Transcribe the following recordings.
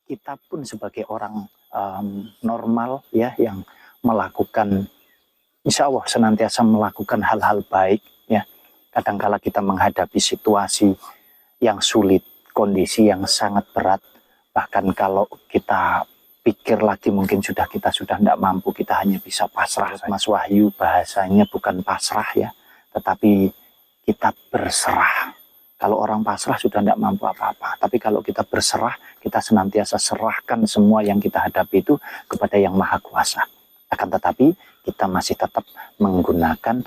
kita pun sebagai orang normal ya, yang melakukan, insya Allah senantiasa melakukan hal-hal baik ya. Kadangkala kita menghadapi situasi yang sulit, kondisi yang sangat berat, bahkan kalau kita pikir lagi mungkin kita sudah tidak mampu, kita hanya bisa pasrah. Mas Wahyu bahasanya bukan pasrah ya, tetapi kita berserah. Kalau orang pasrah sudah tidak mampu apa-apa, tapi kalau kita berserah, kita senantiasa serahkan semua yang kita hadapi itu kepada Yang Maha Kuasa. Akan tetapi kita masih tetap menggunakan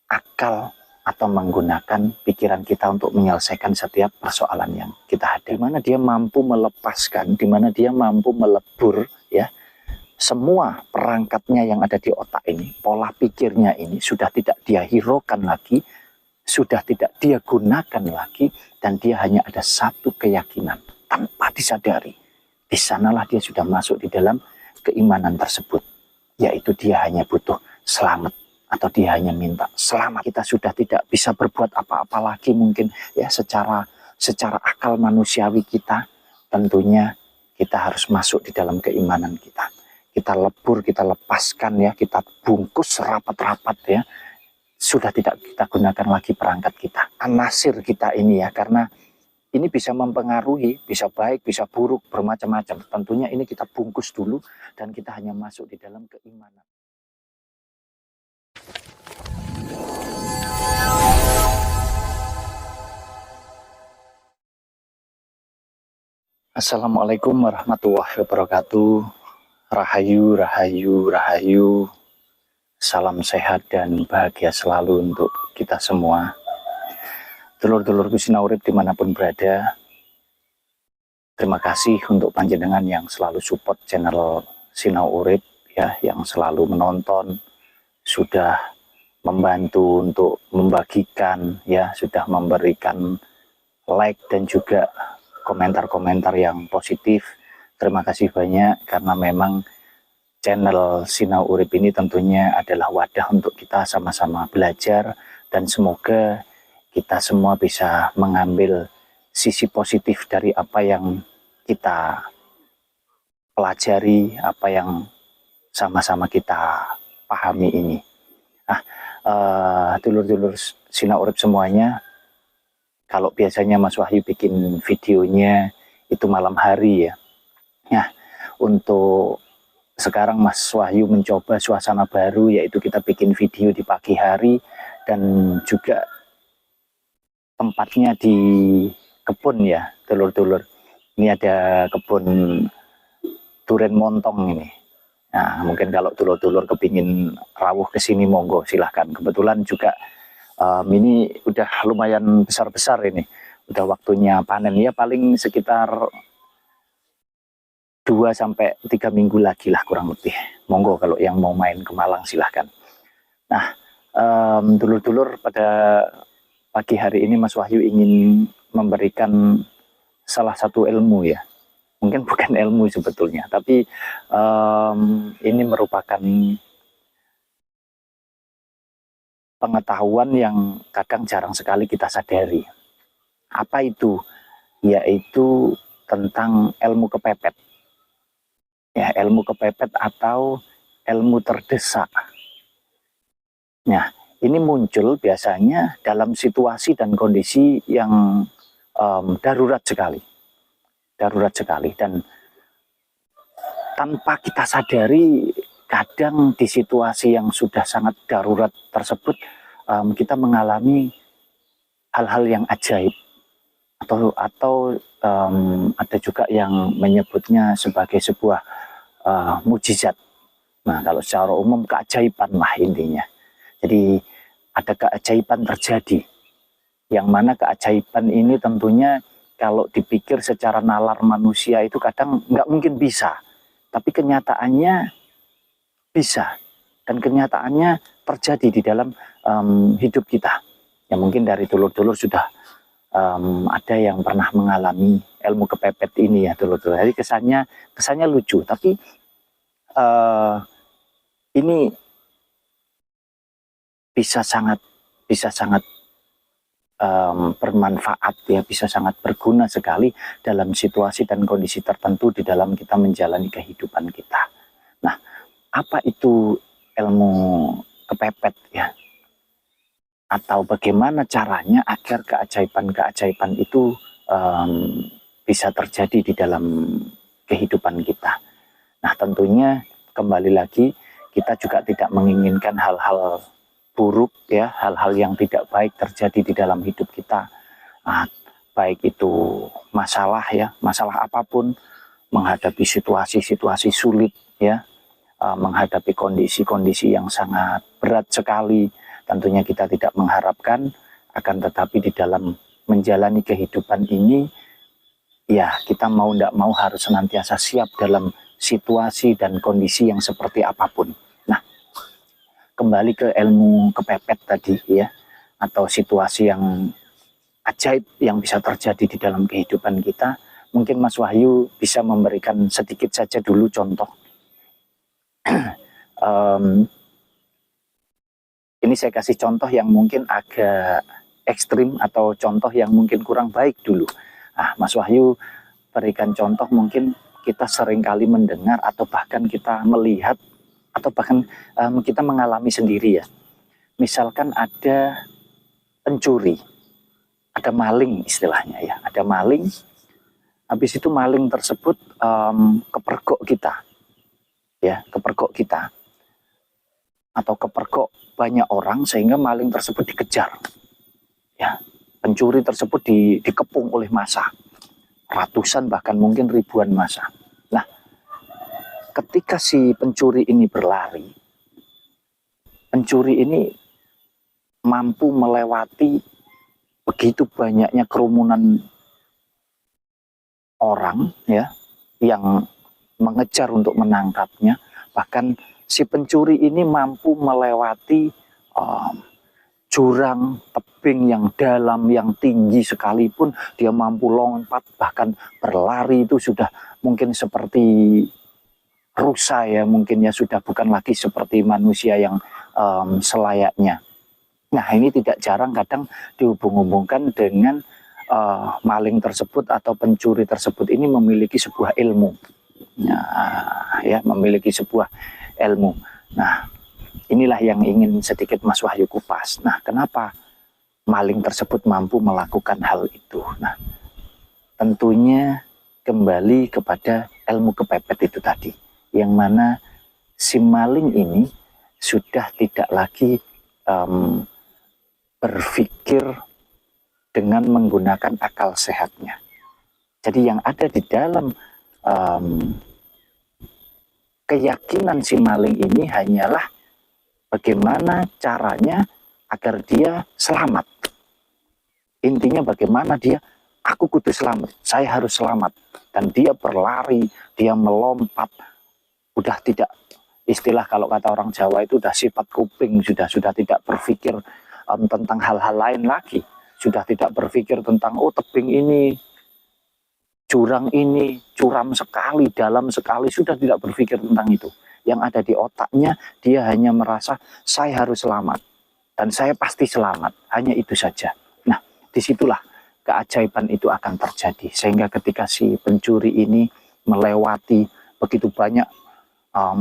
akal atau menggunakan pikiran kita untuk menyelesaikan setiap persoalan yang kita hadapi. Di mana dia mampu melepaskan, di mana dia mampu melebur ya, semua perangkatnya yang ada di otak ini, pola pikirnya ini sudah tidak dia hiraukan lagi, sudah tidak dia gunakan lagi, dan dia hanya ada satu keyakinan tanpa disadari. Di sanalah dia sudah masuk di dalam keimanan tersebut, yaitu dia hanya butuh selamat, atau dia hanya minta selamat. Kita sudah tidak bisa berbuat apa-apa lagi mungkin ya, secara akal manusiawi kita. Tentunya kita harus masuk di dalam keimanan kita. Kita lebur, kita lepaskan ya, kita bungkus rapat-rapat ya. Sudah tidak kita gunakan lagi perangkat kita, anasir kita ini ya, karena ini bisa mempengaruhi, bisa baik, bisa buruk, bermacam-macam. Tentunya ini kita bungkus dulu dan kita hanya masuk di dalam keimanan. Assalamualaikum warahmatullahi wabarakatuh. Rahayu, rahayu, rahayu. Salam sehat dan bahagia selalu untuk kita semua. Dulur-dulurku Sinau Urip dimanapun berada, terima kasih untuk panjenengan yang selalu support channel Sinau Urip ya, yang selalu menonton, sudah membantu untuk membagikan ya, sudah memberikan like dan juga komentar-komentar yang positif. Terima kasih banyak, karena memang channel Sinau Urip ini tentunya adalah wadah untuk kita sama-sama belajar, dan semoga kita semua bisa mengambil sisi positif dari apa yang kita pelajari, apa yang sama-sama kita pahami ini. Dulur-dulur Sinau Urip semuanya, kalau biasanya Mas Wahyu bikin videonya itu malam hari ya. Nah, untuk sekarang Mas Wahyu mencoba suasana baru, yaitu kita bikin video di pagi hari, dan juga tempatnya di kebun ya, dulur-dulur. Ini ada kebun duren montong ini. Nah, mungkin kalau dulur-dulur kepingin rawuh ke sini, monggo silahkan. Kebetulan juga ini udah lumayan besar-besar ini, udah waktunya panen ya, paling sekitar 2-3 minggu lagi lah kurang lebih. Monggo kalau yang mau main ke Malang silahkan. Nah, dulur-dulur, pada pagi hari ini Mas Wahyu ingin memberikan salah satu ilmu ya, mungkin bukan ilmu sebetulnya, tapi ini merupakan pengetahuan yang kadang jarang sekali kita sadari. Apa itu? Yaitu tentang ilmu kepepet. Ya, ilmu kepepet atau ilmu terdesak. Nah, ini muncul biasanya dalam situasi dan kondisi yang darurat sekali. Darurat sekali, dan tanpa kita sadari, kadang di situasi yang sudah sangat darurat tersebut, kita mengalami hal-hal yang ajaib, atau ada juga yang menyebutnya sebagai sebuah mujizat. Nah, kalau secara umum keajaiban lah intinya. Jadi ada keajaiban terjadi, yang mana keajaiban ini tentunya kalau dipikir secara nalar manusia itu kadang nggak mungkin bisa, tapi kenyataannya bisa, dan kenyataannya terjadi di dalam hidup kita. Ya, mungkin dari dulur-dulur sudah ada yang pernah mengalami ilmu kepepet ini ya dulur-dulur. Jadi kesannya lucu, tapi ini bisa sangat bermanfaat ya, bisa sangat berguna sekali dalam situasi dan kondisi tertentu di dalam kita menjalani kehidupan kita. Nah, apa itu ilmu kepepet ya? Atau bagaimana caranya agar keajaiban-keajaiban itu bisa terjadi di dalam kehidupan kita. Nah, tentunya kembali lagi kita juga tidak menginginkan hal-hal buruk ya, hal-hal yang tidak baik terjadi di dalam hidup kita. Nah, baik itu masalah ya, masalah apapun, menghadapi situasi-situasi sulit ya, menghadapi kondisi-kondisi yang sangat berat sekali. Tentunya kita tidak mengharapkan, akan tetapi di dalam menjalani kehidupan ini, ya kita mau tidak mau harus senantiasa siap dalam situasi dan kondisi yang seperti apapun. Nah, kembali ke ilmu kepepet tadi ya, atau situasi yang ajaib yang bisa terjadi di dalam kehidupan kita. Mungkin Mas Wahyu bisa memberikan sedikit saja dulu contoh. Ini saya kasih contoh yang mungkin agak ekstrim atau contoh yang mungkin kurang baik dulu. Nah, Mas Wahyu berikan contoh, mungkin kita seringkali mendengar atau bahkan kita melihat atau bahkan kita mengalami sendiri ya. Misalkan ada pencuri, ada maling istilahnya ya, ada maling. Habis itu maling tersebut kepergok kita, ya kepergok kita, atau kepergok banyak orang sehingga maling tersebut dikejar. Ya, pencuri tersebut dikepung oleh massa, ratusan bahkan mungkin ribuan massa. Nah, ketika si pencuri ini berlari, pencuri ini mampu melewati begitu banyaknya kerumunan orang ya yang mengejar untuk menangkapnya. Bahkan si pencuri ini mampu melewati jurang, tebing yang dalam, yang tinggi sekalipun, dia mampu lompat, bahkan berlari itu sudah mungkin seperti rusa ya, mungkin ya sudah bukan lagi seperti manusia yang selayaknya. Nah, ini tidak jarang kadang dihubung-hubungkan dengan maling tersebut atau pencuri tersebut ini memiliki sebuah ilmu. Nah, ya, memiliki sebuah ilmu. Nah, inilah yang ingin sedikit Mas Wahyu kupas. Nah, kenapa maling tersebut mampu melakukan hal itu? Nah, tentunya kembali kepada ilmu kepepet itu tadi, yang mana si maling ini sudah tidak lagi berpikir dengan menggunakan akal sehatnya. Jadi yang ada di dalam keyakinan si maling ini hanyalah bagaimana caranya agar dia selamat. Intinya bagaimana dia, aku kudu selamat, saya harus selamat. Dan dia berlari, dia melompat, udah tidak, istilah kalau kata orang Jawa itu udah sifat kuping, sudah tidak berpikir tentang hal-hal lain lagi. Sudah tidak berpikir tentang, oh tebing ini, jurang ini, curam sekali, dalam sekali, sudah tidak berpikir tentang itu. Yang ada di otaknya, dia hanya merasa, saya harus selamat. Dan saya pasti selamat, hanya itu saja. Nah, disitulah keajaiban itu akan terjadi. Sehingga ketika si pencuri ini melewati begitu banyak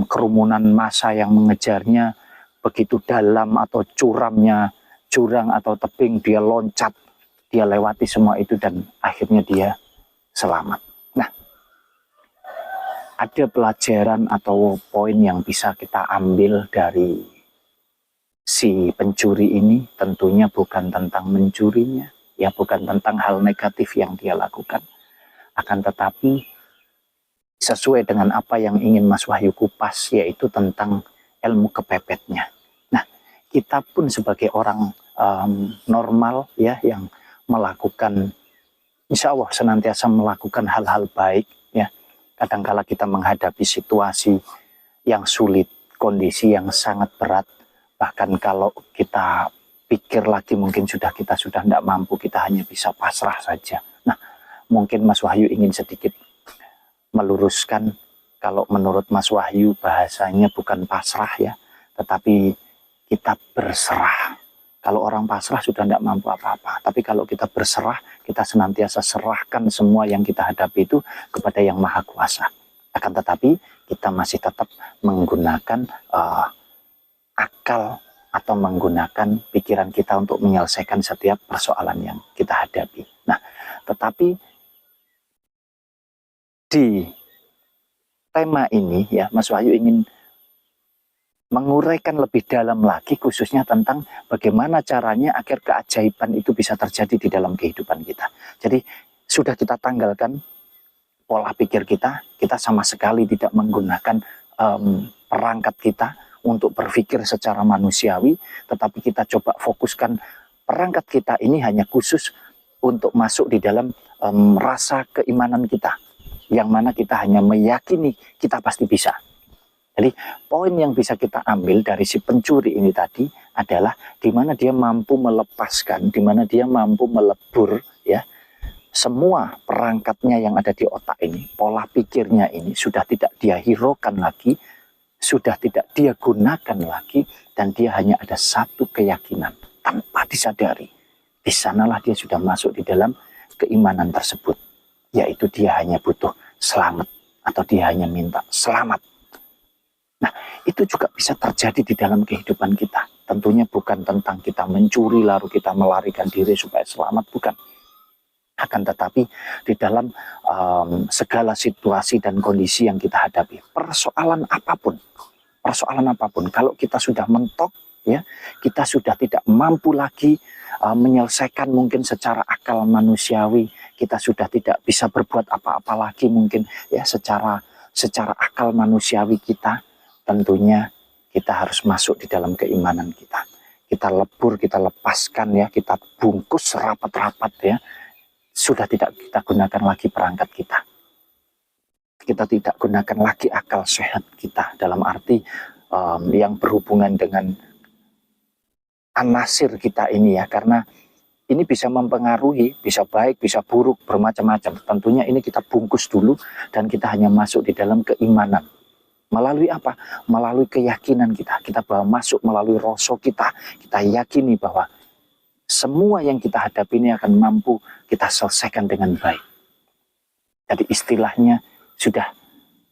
kerumunan massa yang mengejarnya, begitu dalam atau curamnya jurang atau tebing, dia loncat, dia lewati semua itu dan akhirnya dia selamat. Nah, ada pelajaran atau poin yang bisa kita ambil dari si pencuri ini, tentunya bukan tentang mencurinya, ya bukan tentang hal negatif yang dia lakukan, akan tetapi sesuai dengan apa yang ingin Mas Wahyu kupas, yaitu tentang ilmu kepepetnya. Nah, kita pun sebagai orang normal ya, yang melakukan, insya Allah senantiasa melakukan hal-hal baik ya. Kadangkala kita menghadapi situasi yang sulit, kondisi yang sangat berat, bahkan kalau kita pikir lagi mungkin kita sudah tidak mampu, kita hanya bisa pasrah saja. Nah, mungkin Mas Wahyu ingin sedikit meluruskan, kalau menurut Mas Wahyu bahasanya bukan pasrah ya, tetapi kita berserah Kalau orang pasrah sudah tidak mampu apa-apa. Tapi kalau kita berserah, kita senantiasa serahkan semua yang kita hadapi itu kepada Yang Maha Kuasa. Akan tetapi kita masih tetap menggunakan akal atau menggunakan pikiran kita untuk menyelesaikan setiap persoalan yang kita hadapi. Nah, tetapi di tema ini ya, Mas Wahyu ingin menguraikan lebih dalam lagi khususnya tentang bagaimana caranya agar keajaiban itu bisa terjadi di dalam kehidupan kita. Jadi sudah kita tanggalkan pola pikir kita sama sekali tidak menggunakan perangkat kita untuk berpikir secara manusiawi, tetapi kita coba fokuskan perangkat kita ini hanya khusus untuk masuk di dalam rasa keimanan kita, yang mana kita hanya meyakini kita pasti bisa. Jadi poin yang bisa kita ambil dari si pencuri ini tadi adalah di mana dia mampu melepaskan, di mana dia mampu melebur ya semua perangkatnya yang ada di otak ini, pola pikirnya ini sudah tidak dia hiraukan lagi, sudah tidak dia gunakan lagi, dan dia hanya ada satu keyakinan tanpa disadari. Di sanalah dia sudah masuk di dalam keimanan tersebut, yaitu dia hanya butuh selamat atau dia hanya minta selamat. Nah, itu juga bisa terjadi di dalam kehidupan kita. Tentunya bukan tentang kita mencuri lalu kita melarikan diri supaya selamat, bukan. Akan tetapi di dalam segala situasi dan kondisi yang kita hadapi, persoalan apapun, kalau kita sudah mentok, ya, kita sudah tidak mampu lagi menyelesaikan mungkin secara akal manusiawi, kita sudah tidak bisa berbuat apa-apa lagi mungkin ya secara akal manusiawi kita, tentunya kita harus masuk di dalam keimanan kita. Kita lebur, kita lepaskan ya, kita bungkus rapat-rapat ya. Sudah tidak kita gunakan lagi perangkat kita. Kita tidak gunakan lagi akal sehat kita dalam arti yang berhubungan dengan anasir kita ini ya, karena ini bisa mempengaruhi, bisa baik, bisa buruk, bermacam-macam. Tentunya ini kita bungkus dulu dan kita hanya masuk di dalam keimanan. Melalui apa? Melalui keyakinan kita. Kita bawa masuk melalui rasa kita. Kita yakini bahwa semua yang kita hadapi ini akan mampu kita selesaikan dengan baik. Jadi istilahnya sudah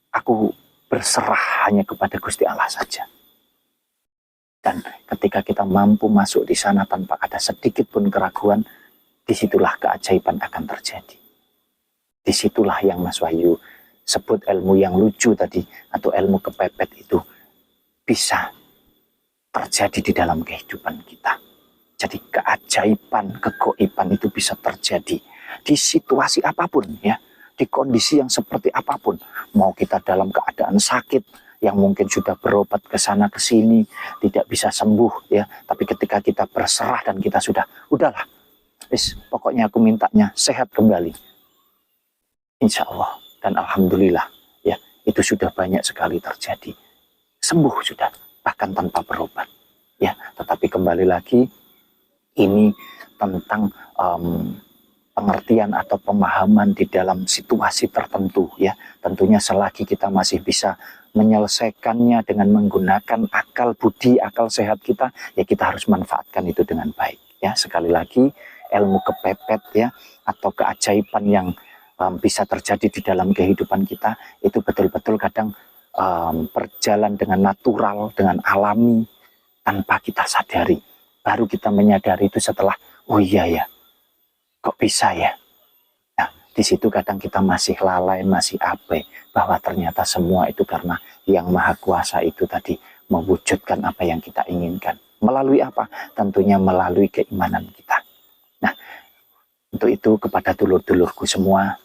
aku berserah hanya kepada Gusti Allah saja. Dan ketika kita mampu masuk di sana tanpa ada sedikit pun keraguan, disitulah keajaiban akan terjadi. Disitulah yang Mas Wahyu sebut ilmu yang lucu tadi, atau ilmu kepepet itu bisa terjadi di dalam kehidupan kita. Jadi keajaiban, kegoiban itu bisa terjadi di situasi apapun ya, di kondisi yang seperti apapun. Mau kita dalam keadaan sakit yang mungkin sudah berobat ke sana ke sini tidak bisa sembuh ya, tapi ketika kita berserah dan kita sudah udahlah, pokoknya aku mintanya sehat kembali. Insya Allah dan alhamdulillah ya, itu sudah banyak sekali terjadi. Sembuh sudah bahkan tanpa berobat ya, tetapi kembali lagi ini tentang pengertian atau pemahaman di dalam situasi tertentu ya. Tentunya selagi kita masih bisa menyelesaikannya dengan menggunakan akal budi, akal sehat kita, ya kita harus manfaatkan itu dengan baik ya. Sekali lagi ilmu kepepet ya, atau keajaiban yang bisa terjadi di dalam kehidupan kita itu betul-betul kadang berjalan dengan natural, dengan alami tanpa kita sadari. Baru kita menyadari itu setelah, oh iya ya, kok bisa ya? Nah, di situ kadang kita masih lalai, masih abai, bahwa ternyata semua itu karena Yang Maha Kuasa itu tadi mewujudkan apa yang kita inginkan. Melalui apa? Tentunya melalui keimanan kita. Nah, untuk itu kepada dulur-dulurku semua,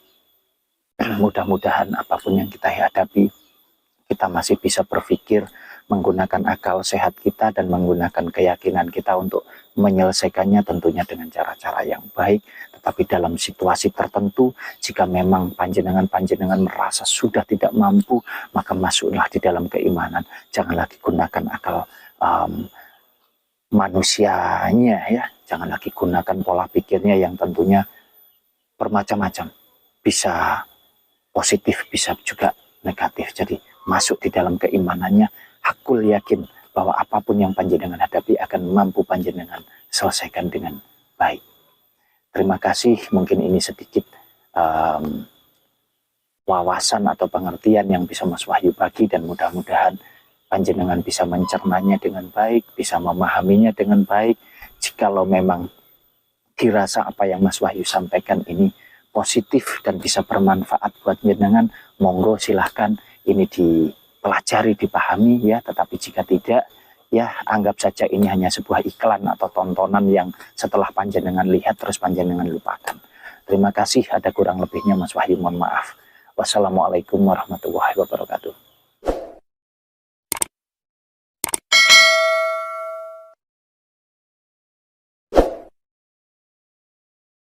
mudah-mudahan apapun yang kita hadapi, kita masih bisa berpikir menggunakan akal sehat kita dan menggunakan keyakinan kita untuk menyelesaikannya, tentunya dengan cara-cara yang baik. Tetapi dalam situasi tertentu, jika memang panjenengan merasa sudah tidak mampu, maka masuklah di dalam keimanan. Jangan lagi gunakan akal manusianya ya, jangan lagi gunakan pola pikirnya yang tentunya bermacam-macam, bisa positif, bisa juga negatif. Jadi masuk di dalam keimanannya, hakul yakin bahwa apapun yang panjenengan hadapi akan mampu panjenengan selesaikan dengan baik. Terima kasih, mungkin ini sedikit wawasan atau pengertian yang bisa Mas Wahyu bagi, dan mudah-mudahan panjenengan bisa mencernanya dengan baik, bisa memahaminya dengan baik. Jikalau memang dirasa apa yang Mas Wahyu sampaikan ini positif dan bisa bermanfaat buat panjenengan, monggo silahkan ini dipelajari, dipahami ya. Tetapi jika tidak, ya anggap saja ini hanya sebuah iklan atau tontonan yang setelah panjenengan lihat terus panjenengan lupakan. Terima kasih, ada kurang lebihnya Mas Wahyu mohon maaf. Wassalamualaikum warahmatullahi wabarakatuh.